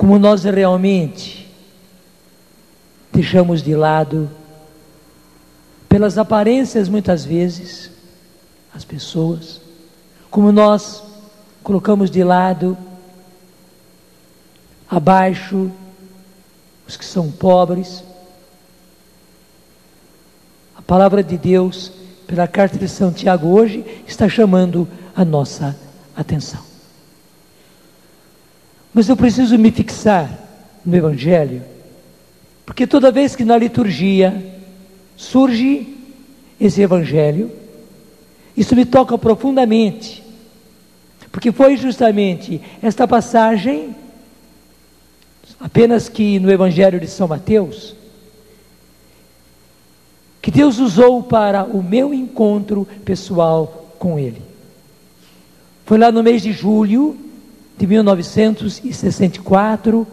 como nós realmente deixamos de lado, pelas aparências muitas vezes, as pessoas, como nós colocamos de lado, abaixo, os que são pobres. A palavra de Deus, pela carta de São Tiago hoje, está chamando a nossa atenção. Mas eu preciso me fixar no Evangelho, porque toda vez que na liturgia surge esse Evangelho, isso me toca profundamente, porque foi justamente esta passagem, apenas que no Evangelho de São Mateus, que Deus usou para o meu encontro pessoal com Ele. Foi lá no mês de julho de 1964,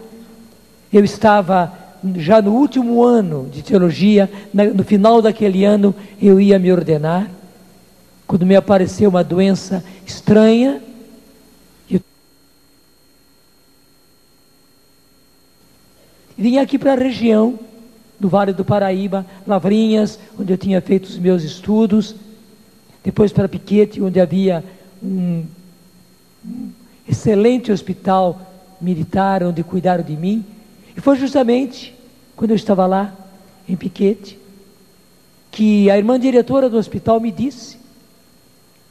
eu estava já no último ano de teologia, no final daquele ano eu ia me ordenar, quando me apareceu uma doença estranha, e vim aqui para a região do Vale do Paraíba, Lavrinhas, onde eu tinha feito os meus estudos, depois para Piquete, onde havia um excelente hospital militar, onde cuidaram de mim. E foi justamente quando eu estava lá, em Piquete, que a irmã diretora do hospital me disse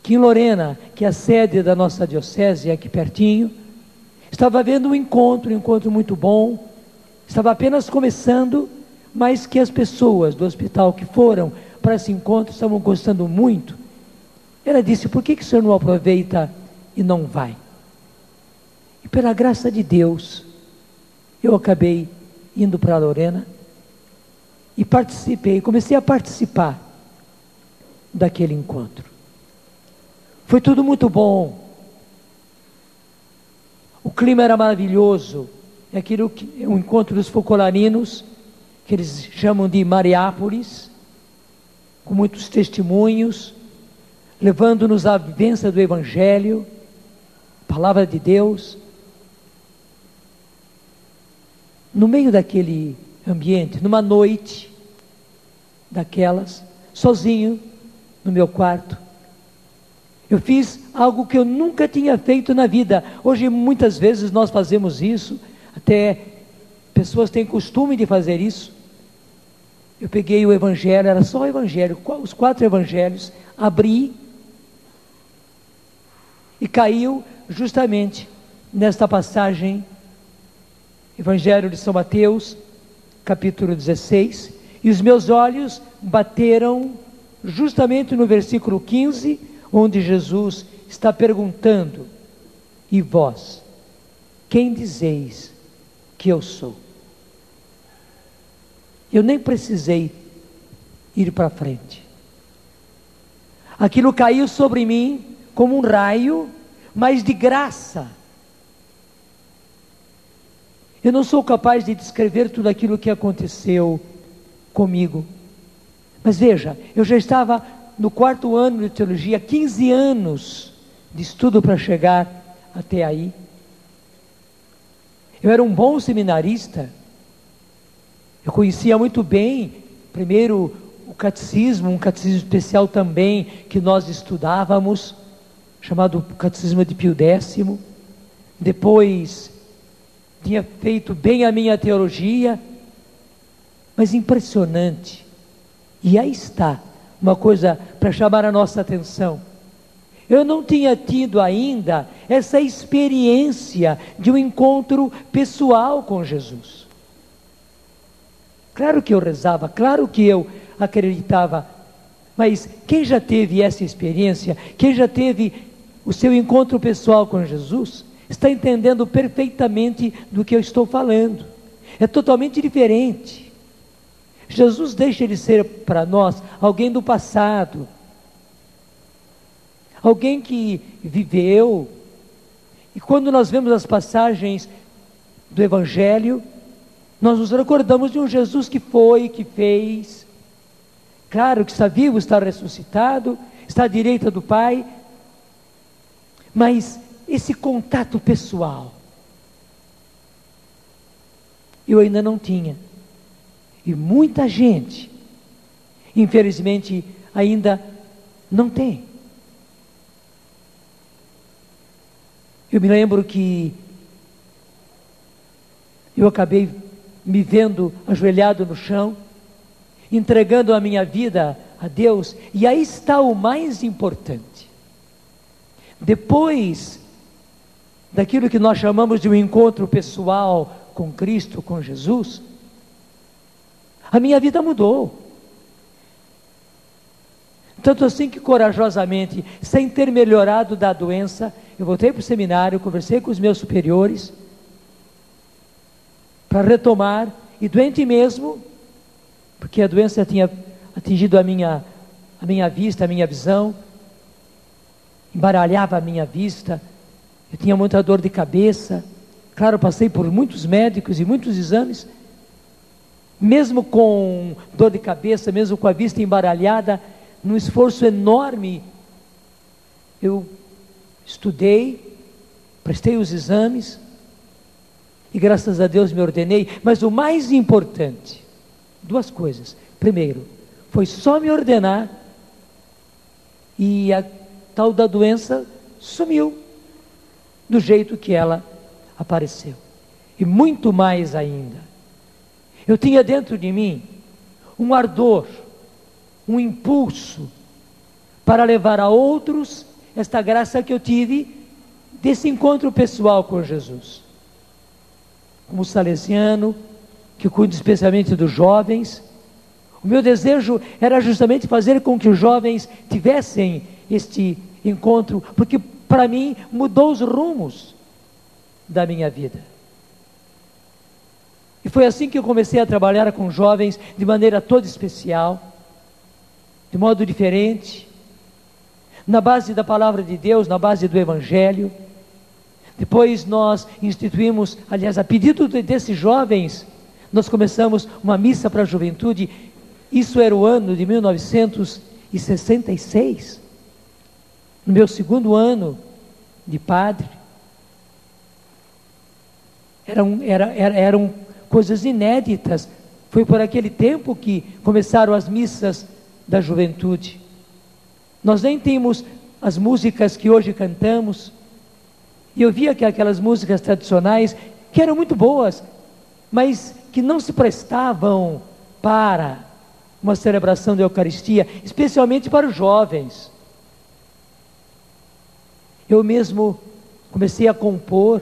que em Lorena, que é a sede da nossa diocese, aqui pertinho, estava havendo um encontro muito bom, estava apenas começando, mas que as pessoas do hospital que foram para esse encontro estavam gostando muito. Ela disse: por que o senhor não aproveita e não vai? E pela graça de Deus, eu acabei indo para Lorena e comecei a participar daquele encontro. Foi tudo muito bom, o clima era maravilhoso, é um encontro dos focolarinos, que eles chamam de Mariápolis, com muitos testemunhos, levando-nos à vivência do Evangelho, palavra de Deus. No meio daquele ambiente, numa noite daquelas, sozinho no meu quarto, eu fiz algo que eu nunca tinha feito na vida. Hoje muitas vezes nós fazemos isso, até pessoas têm costume de fazer isso. Eu peguei o Evangelho, era só o Evangelho, os 4 Evangelhos, abri e caiu justamente nesta passagem, Evangelho de São Mateus, capítulo 16, e os meus olhos bateram justamente no versículo 15, onde Jesus está perguntando: e vós, quem dizeis que eu sou? Eu nem precisei ir para frente. Aquilo caiu sobre mim como um raio, mas de graça. Eu não sou capaz de descrever tudo aquilo que aconteceu comigo. Mas veja, eu já estava no 4º ano de teologia, 15 anos de estudo para chegar até aí. Eu era um bom seminarista. Eu conhecia muito bem, primeiro o catecismo, um catecismo especial também que nós estudávamos, chamado Catecismo de Pio X. Depois tinha feito bem a minha teologia, mas impressionante. E aí está uma coisa para chamar a nossa atenção. Eu não tinha tido ainda essa experiência de um encontro pessoal com Jesus. Claro que eu rezava, claro que eu acreditava, mas quem já teve essa experiência, quem já teve o seu encontro pessoal com Jesus, está entendendo perfeitamente do que eu estou falando. É totalmente diferente. Jesus deixa de ser para nós alguém do passado, alguém que viveu, e quando nós vemos as passagens do Evangelho, nós nos recordamos de um Jesus que foi, que fez, claro que está vivo, está ressuscitado, está à direita do Pai, mas esse contato pessoal, eu ainda não tinha. E muita gente, infelizmente, ainda não tem. Eu me lembro que eu acabei me vendo ajoelhado no chão, entregando a minha vida a Deus, e aí está o mais importante. Depois daquilo que nós chamamos de um encontro pessoal com Cristo, com Jesus, a minha vida mudou. Tanto assim que corajosamente, sem ter melhorado da doença, eu voltei para o seminário, conversei com os meus superiores, para retomar, e doente mesmo, porque a doença tinha atingido a minha vista, a minha visão, embaralhava a minha vista, eu tinha muita dor de cabeça, claro, passei por muitos médicos e muitos exames, mesmo com dor de cabeça, mesmo com a vista embaralhada, num esforço enorme, eu estudei, prestei os exames, e graças a Deus me ordenei. Mas o mais importante, duas coisas. Primeiro, foi só me ordenar, e a tal da doença sumiu, do jeito que ela apareceu. E muito mais ainda, eu tinha dentro de mim um ardor, um impulso para levar a outros esta graça que eu tive desse encontro pessoal com Jesus. Como salesiano, que cuido especialmente dos jovens, o meu desejo era justamente fazer com que os jovens tivessem este encontro, porque para mim mudou os rumos da minha vida. E foi assim que eu comecei a trabalhar com jovens de maneira toda especial, de modo diferente, na base da palavra de Deus, na base do Evangelho. Depois nós instituímos, aliás, a pedido desses jovens, nós começamos uma missa para a juventude. Isso era o ano de 1966, no meu segundo ano de padre. Eram coisas inéditas. Foi por aquele tempo que começaram as missas da juventude. Nós nem tínhamos as músicas que hoje cantamos, e eu via que aquelas músicas tradicionais, que eram muito boas, mas que não se prestavam para uma celebração da Eucaristia, especialmente para os jovens. Eu mesmo comecei a compor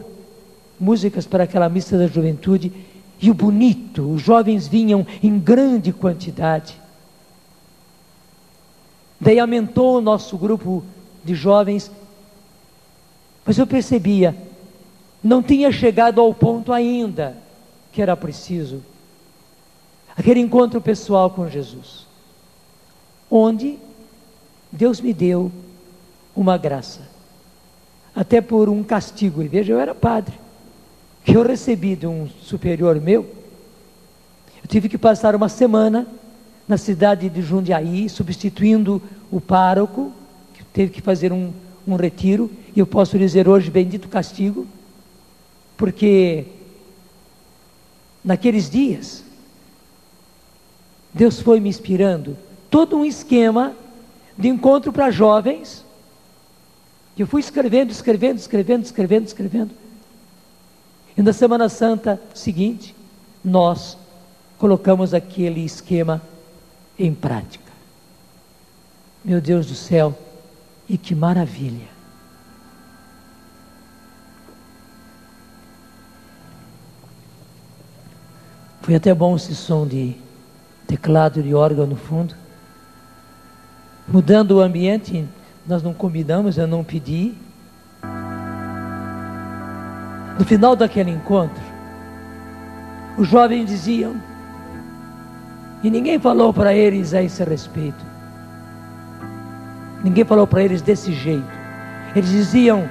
músicas para aquela missa da juventude, e o bonito, os jovens vinham em grande quantidade. Daí aumentou o nosso grupo de jovens, mas eu percebia, não tinha chegado ao ponto ainda que era preciso aquele encontro pessoal com Jesus, onde Deus me deu uma graça, até por um castigo. E veja, eu era padre, que eu recebi de um superior meu. Eu tive que passar uma semana na cidade de Jundiaí, substituindo o pároco, que teve que fazer um retiro, e eu posso dizer hoje, bendito castigo, porque naqueles dias, Deus foi me inspirando todo um esquema de encontro para jovens, que eu fui escrevendo, e na Semana Santa seguinte, nós colocamos aquele esquema em prática. Meu Deus do céu, e que maravilha! Foi até bom esse som de teclado de órgão no fundo. Mudando o ambiente, nós não combinamos, eu não pedi. No final daquele encontro, os jovens diziam, e ninguém falou para eles a esse respeito, ninguém falou para eles desse jeito. Eles diziam,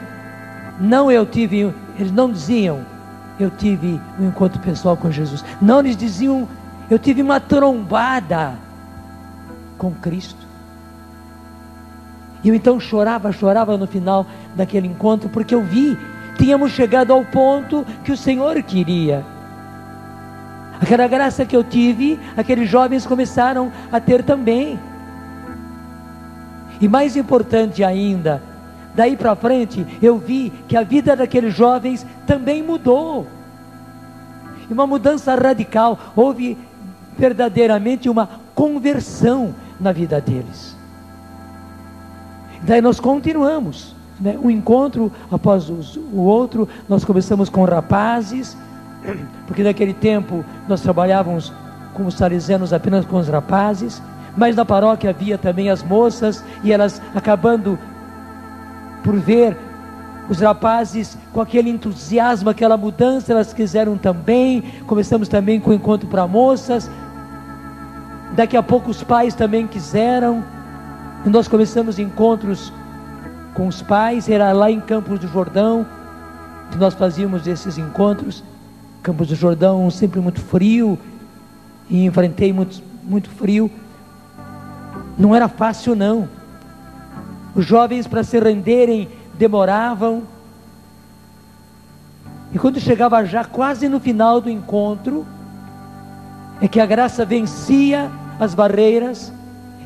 eles não diziam, eu tive um encontro pessoal com Jesus. Não, eles diziam, eu tive uma trombada com Cristo. E eu então chorava no final daquele encontro, porque eu vi, tínhamos chegado ao ponto que o Senhor queria. Aquela graça que eu tive, aqueles jovens começaram a ter também. E mais importante ainda, daí para frente, eu vi que a vida daqueles jovens também mudou. E uma mudança radical, houve verdadeiramente uma conversão na vida deles. Daí nós continuamos, né? Um encontro após o outro. Nós começamos com rapazes, porque naquele tempo nós trabalhávamos como salesianos apenas com os rapazes, mas na paróquia havia também as moças, e elas acabando por ver os rapazes com aquele entusiasmo, aquela mudança, elas quiseram também. Começamos também com o encontro para moças, daqui a pouco os pais também quiseram, e nós começamos encontros com os pais. Era lá em Campos do Jordão que nós fazíamos esses encontros. Campos do Jordão sempre muito frio, e enfrentei muito frio. Não era fácil não. Os jovens, para se renderem, demoravam. E quando chegava já quase no final do encontro, é que a graça vencia as barreiras.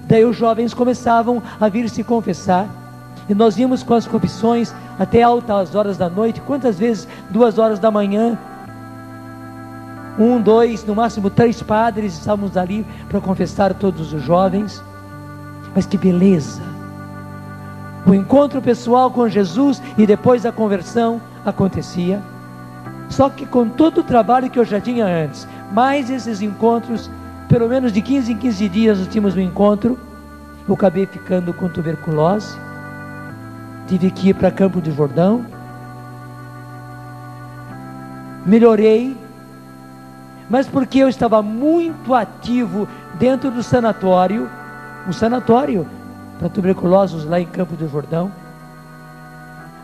Daí os jovens começavam a vir se confessar, e nós íamos com as confissões até altas horas da noite. Quantas vezes? 2 horas da manhã, 1, 2, no máximo 3 padres estávamos ali para confessar todos os jovens. Mas que beleza! O encontro pessoal com Jesus e depois a conversão acontecia. Só que com todo o trabalho que eu já tinha antes, mais esses encontros, pelo menos de 15 em 15 dias nós tínhamos um encontro, eu acabei ficando com tuberculose, tive que ir para Campo do Jordão, melhorei, mas porque eu estava muito ativo dentro do sanatório, um sanatório para tuberculosos lá em Campo do Jordão.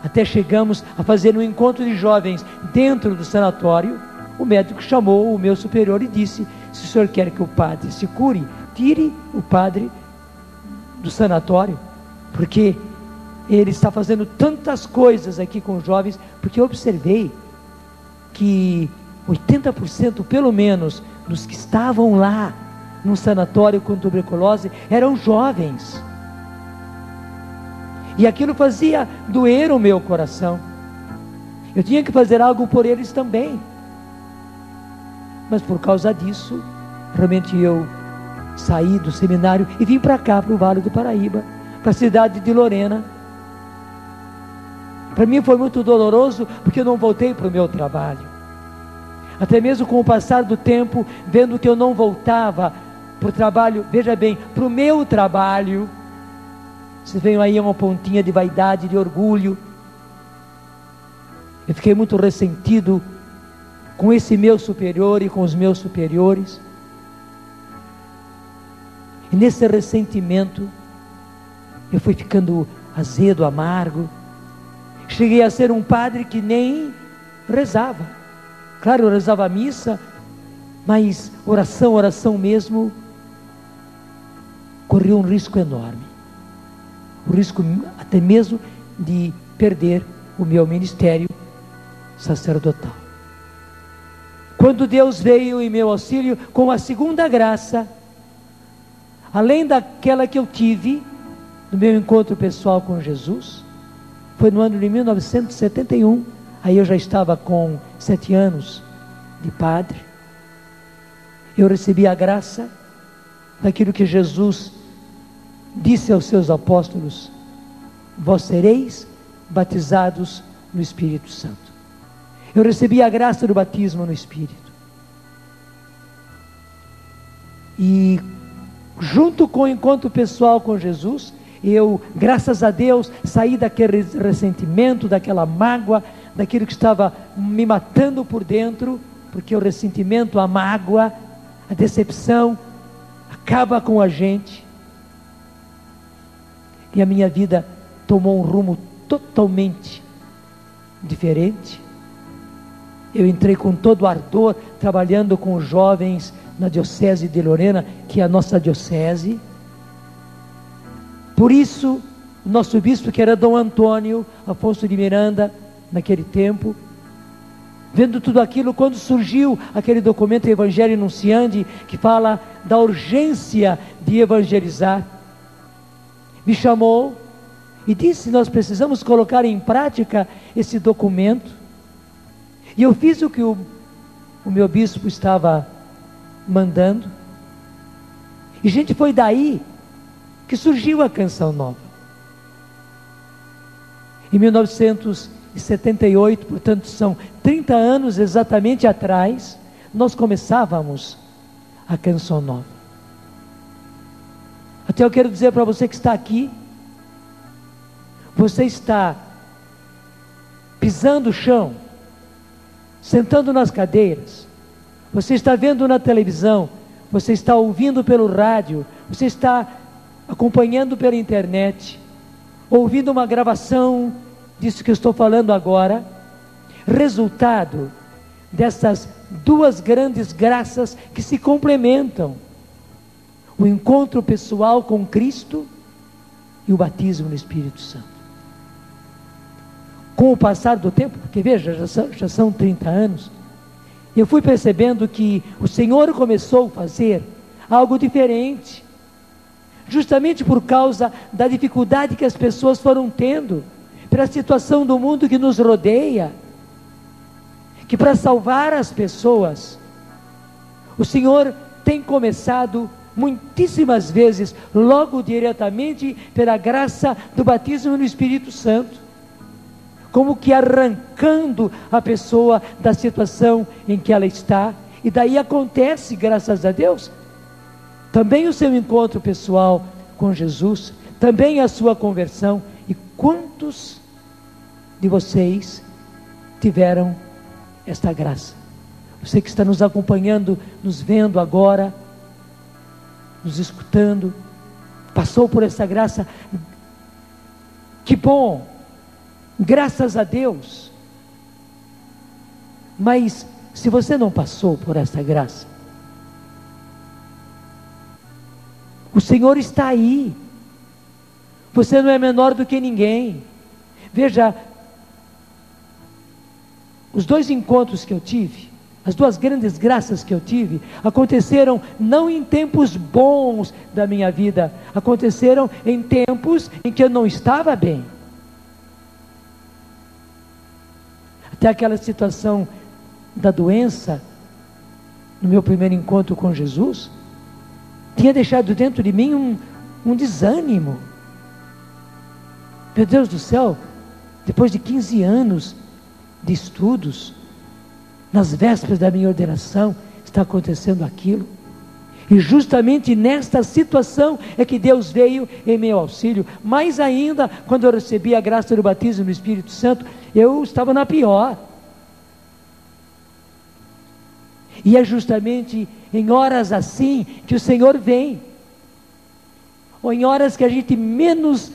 Até chegamos a fazer um encontro de jovens dentro do sanatório. O médico chamou o meu superior e disse: se o senhor quer que o padre se cure, tire o padre do sanatório, porque ele está fazendo tantas coisas aqui com os jovens. Porque eu observei que 80% pelo menos dos que estavam lá no sanatório com tuberculose eram jovens, e aquilo fazia doer o meu coração. Eu tinha que fazer algo por eles também, mas por causa disso, realmente eu saí do seminário e vim para cá, para o Vale do Paraíba, para a cidade de Lorena. Para mim foi muito doloroso, porque eu não voltei para o meu trabalho. Até mesmo com o passar do tempo, vendo que eu não voltava para o trabalho, veja bem, para o meu trabalho, vocês veem aí uma pontinha de vaidade, de orgulho. Eu fiquei muito ressentido com esse meu superior e com os meus superiores. E nesse ressentimento, eu fui ficando azedo, amargo. Cheguei a ser um padre que nem rezava. Claro, eu rezava a missa, mas oração mesmo, corria um risco enorme. O risco até mesmo de perder o meu ministério sacerdotal. Quando Deus veio em meu auxílio com a segunda graça, além daquela que eu tive no meu encontro pessoal com Jesus, foi no ano de 1971, aí eu já estava com 7 anos de padre. Eu recebi a graça daquilo que Jesus disse aos seus apóstolos: vós sereis batizados no Espírito Santo. Eu recebi a graça do batismo no Espírito. E junto com o encontro pessoal com Jesus, eu, graças a Deus, saí daquele ressentimento, daquela mágoa, daquilo que estava me matando por dentro, porque o ressentimento, a mágoa, a decepção acaba com a gente. E a minha vida tomou um rumo totalmente diferente. Eu entrei com todo ardor, trabalhando com os jovens na diocese de Lorena, que é a nossa diocese. Por isso, o nosso bispo, que era Dom Antônio Afonso de Miranda, naquele tempo, Vendo tudo aquilo, quando surgiu aquele documento Evangelho Enunciandi, que fala da urgência de evangelizar, me chamou e disse: nós precisamos colocar em prática esse documento. E eu fiz o que o meu bispo estava mandando. E gente, foi daí que surgiu a Canção Nova. Em 1978, portanto são 30 anos exatamente atrás, nós começávamos a Canção Nova. Até eu quero dizer para você que está aqui, você está pisando o chão, sentando nas cadeiras, você está vendo na televisão, você está ouvindo pelo rádio, você está acompanhando pela internet, ouvindo uma gravação disso que eu estou falando agora, resultado dessas duas grandes graças que se complementam: o encontro pessoal com Cristo e o batismo no Espírito Santo. Com o passar do tempo, porque veja, já são 30 anos, eu fui percebendo que o Senhor começou a fazer algo diferente, justamente por causa da dificuldade que as pessoas foram tendo, pela situação do mundo que nos rodeia, que para salvar as pessoas, o Senhor tem começado muitíssimas vezes, logo diretamente pela graça do batismo no Espírito Santo, como que arrancando a pessoa da situação em que ela está, e daí acontece, graças a Deus, também o seu encontro pessoal com Jesus, também a sua conversão. E quantos de vocês tiveram esta graça? Você que está nos acompanhando, nos vendo agora, nos escutando, passou por essa graça, que bom, graças a Deus. Mas se você não passou por essa graça, o Senhor está aí, você não é menor do que ninguém. Veja, os dois encontros que eu tive, as duas grandes graças que eu tive, aconteceram não em tempos bons da minha vida, aconteceram em tempos em que eu não estava bem. Até aquela situação da doença, no meu primeiro encontro com Jesus, tinha deixado dentro de mim um desânimo. Meu Deus do céu, depois de 15 anos de estudos, nas vésperas da minha ordenação, está acontecendo aquilo. E justamente nesta situação é que Deus veio em meu auxílio. Mais ainda, quando eu recebi a graça do batismo no Espírito Santo, eu estava na pior. E é justamente em horas assim que o Senhor vem, ou em horas que a gente menos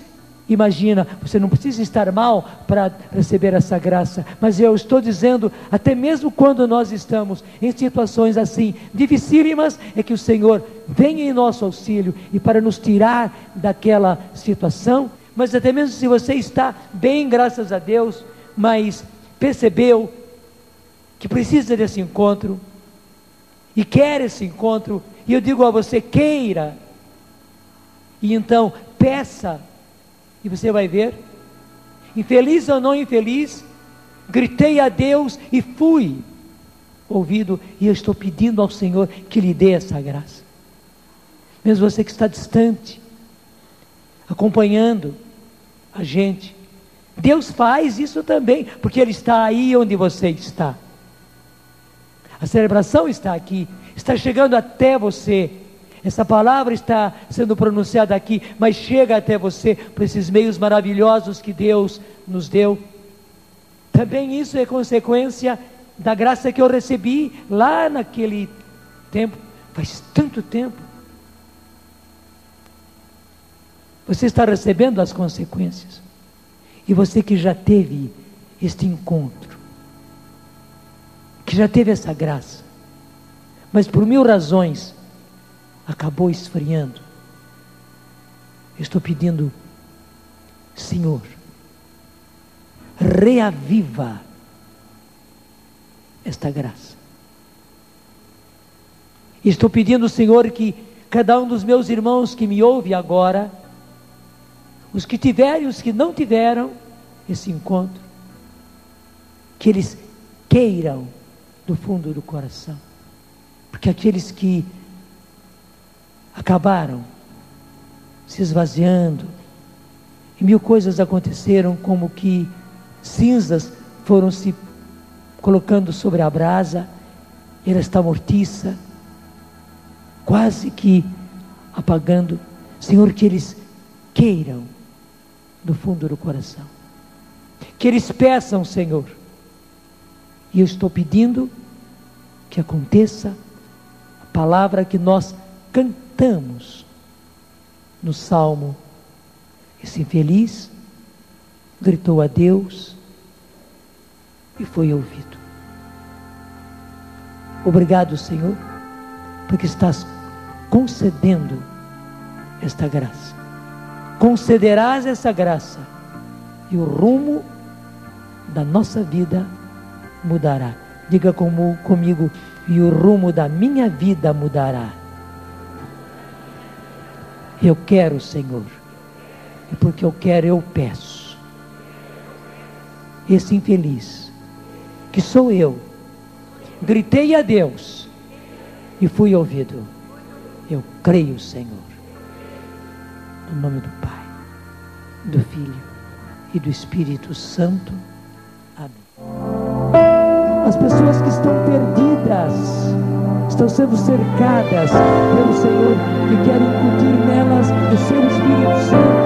imagina. Você não precisa estar mal para receber essa graça, mas eu estou dizendo, até mesmo quando nós estamos em situações assim, dificílimas, é que o Senhor vem em nosso auxílio, e para nos tirar daquela situação. Mas até mesmo se você está bem, graças a Deus, mas percebeu que precisa desse encontro, e quer esse encontro, e eu digo a você, queira, e então peça, e você vai ver, infeliz ou não infeliz, gritei a Deus e fui ouvido, e eu estou pedindo ao Senhor que lhe dê essa graça. Mesmo você que está distante, acompanhando a gente, Deus faz isso também, porque Ele está aí onde você está. A celebração está aqui, está chegando até você. Essa palavra está sendo pronunciada aqui, mas chega até você por esses meios maravilhosos que Deus nos deu. Também isso é consequência da graça que eu recebi lá naquele tempo, faz tanto tempo. Você está recebendo as consequências. E você que já teve este encontro, que já teve essa graça, mas por 1000 razões acabou esfriando, eu estou pedindo, Senhor, reaviva esta graça. E estou pedindo, Senhor, que cada um dos meus irmãos que me ouve agora, os que tiveram e os que não tiveram esse encontro, que eles queiram do fundo do coração, porque aqueles que acabaram se esvaziando, e mil coisas aconteceram, como que cinzas foram se colocando sobre a brasa, e ela está mortiça, quase que apagando. Senhor, que eles queiram do fundo do coração, que eles peçam, Senhor, e eu estou pedindo que aconteça a palavra que nós cantamos no Salmo. Esse infeliz gritou a Deus e foi ouvido. Obrigado, Senhor, porque estás concedendo esta graça. Concederás essa graça e o rumo da nossa vida mudará. Diga comigo: e o rumo da minha vida mudará. Eu quero, Senhor, e porque eu quero, eu peço. Esse infeliz, que sou eu, gritei a Deus e fui ouvido. Eu creio, Senhor, no nome do Pai, do Filho e do Espírito Santo. Amém. As pessoas que estão perdidas estão sendo cercadas pelo Senhor, que quer incutir nelas o seu Espírito Santo.